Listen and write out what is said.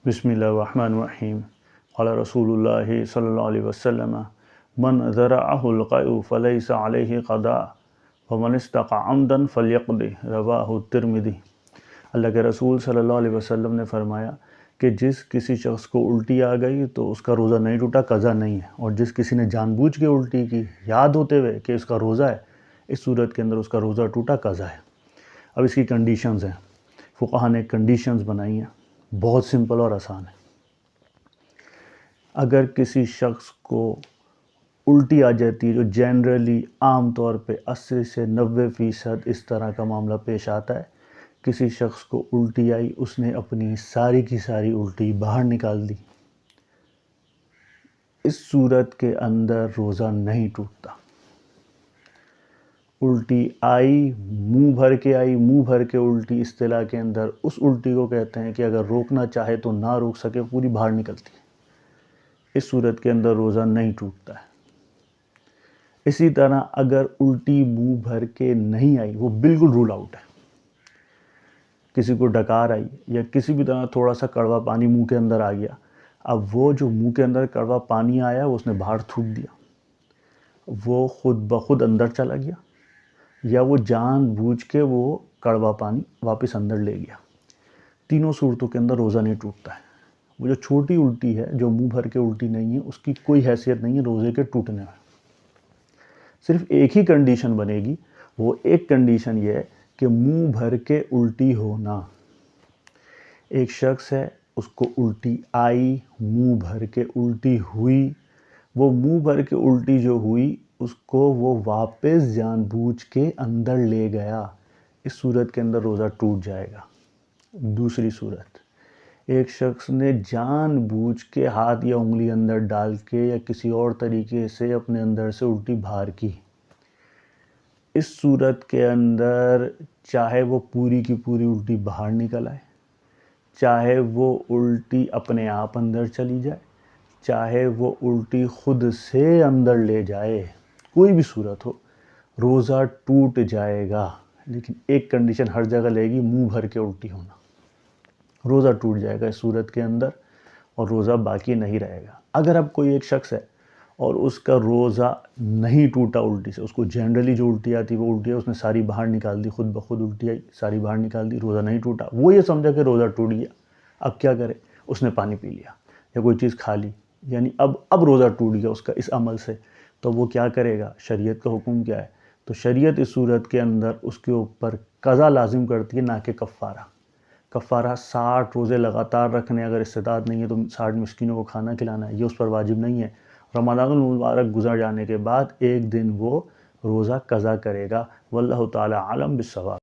بسم اللہ الرحمن الرحیم قال رسول اللہ صلی اللہ علیہ وسلم من ذرعہ القیء فلیس علیہ قضاء ومن استقى عمدا فلیقض رواہ الترمذی۔ اللہ کے رسول صلی اللہ علیہ وسلم نے فرمایا کہ جس کسی شخص کو الٹی آ گئی تو اس کا روزہ نہیں ٹوٹا، قضا نہیں ہے، اور جس کسی نے جان بوجھ کے الٹی کی یاد ہوتے ہوئے کہ اس کا روزہ ہے، اس صورت کے اندر اس کا روزہ ٹوٹا، قضا ہے۔ اب اس کی کنڈیشنز ہیں، فقہا نے کنڈیشنز بنائی ہیں، بہت سمپل اور آسان ہے۔ اگر کسی شخص کو الٹی آ جاتی ہے، جو جنرلی عام طور پہ 80 سے 90% اس طرح کا معاملہ پیش آتا ہے، کسی شخص کو الٹی آئی، اس نے اپنی ساری کی ساری الٹی باہر نکال دی، اس صورت کے اندر روزہ نہیں ٹوٹتا۔ الٹی آئی، منہ بھر کے آئی، منہ بھر کے الٹی اصطلاح کے اندر اس الٹی کو کہتے ہیں کہ اگر روکنا چاہے تو نہ روک سکے، پوری باہر نکلتی ہے، اس صورت کے اندر روزہ نہیں ٹوٹتا ہے۔ اسی طرح اگر الٹی منہ بھر کے نہیں آئی، وہ بالکل رول آؤٹ ہے، کسی کو ڈکار آئی یا کسی بھی طرح تھوڑا سا کڑوا پانی منہ کے اندر آ گیا، اب وہ جو منہ کے اندر کڑوا پانی آیا وہ اس نے باہر تھوک دیا، وہ خود بخود اندر چلا گیا، یا وہ جان بوجھ کے وہ کڑوا پانی واپس اندر لے گیا، تینوں صورتوں کے اندر روزہ نہیں ٹوٹتا ہے۔ وہ جو چھوٹی الٹی ہے، جو منہ بھر کے الٹی نہیں ہے، اس کی کوئی حیثیت نہیں ہے روزے کے ٹوٹنے میں۔ صرف ایک ہی کنڈیشن بنے گی، وہ ایک کنڈیشن یہ ہے کہ منہ بھر کے الٹی ہونا۔ ایک شخص ہے، اس کو الٹی آئی، منہ بھر کے الٹی ہوئی، وہ منہ بھر کے الٹی جو ہوئی اس کو وہ واپس جان بوجھ کے اندر لے گیا، اس صورت کے اندر روزہ ٹوٹ جائے گا۔ دوسری صورت، ایک شخص نے جان بوجھ کے ہاتھ یا انگلی اندر ڈال کے یا کسی اور طریقے سے اپنے اندر سے الٹی باہر کی، اس صورت کے اندر چاہے وہ پوری کی پوری الٹی باہر نکل آئے، چاہے وہ الٹی اپنے آپ اندر چلی جائے، چاہے وہ الٹی خود سے اندر لے جائے، کوئی بھی صورت ہو، روزہ ٹوٹ جائے گا۔ لیکن ایک کنڈیشن ہر جگہ لے گی، منہ بھر کے الٹی ہونا، روزہ ٹوٹ جائے گا اس صورت کے اندر، اور روزہ باقی نہیں رہے گا۔ اگر اب کوئی ایک شخص ہے اور اس کا روزہ نہیں ٹوٹا الٹی سے، اس کو جنرلی جو الٹی آتی وہ الٹی ہے، اس نے ساری باہر نکال دی، خود بخود الٹی آئی، ساری باہر نکال دی، روزہ نہیں ٹوٹا، وہ یہ سمجھا کہ روزہ ٹوٹ گیا، اب کیا کرے؟ اس نے پانی پی لیا یا کوئی چیز کھا لی، یعنی اب روزہ ٹوٹ گیا اس کا اس عمل سے، تو وہ کیا کرے گا؟ شریعت کا حکم کیا ہے؟ تو شریعت اس صورت کے اندر اس کے اوپر قضا لازم کرتی ہے، نہ کہ کفارہ۔ کفارہ 60 روزے لگاتار رکھنے، اگر استطاعت نہیں ہے تو 60 مسکینوں کو کھانا کھلانا ہے، یہ اس پر واجب نہیں ہے۔ رمضان المبارک گزر جانے کے بعد ایک دن وہ روزہ قضا کرے گا۔ واللہ تعالی عالم بالصواب۔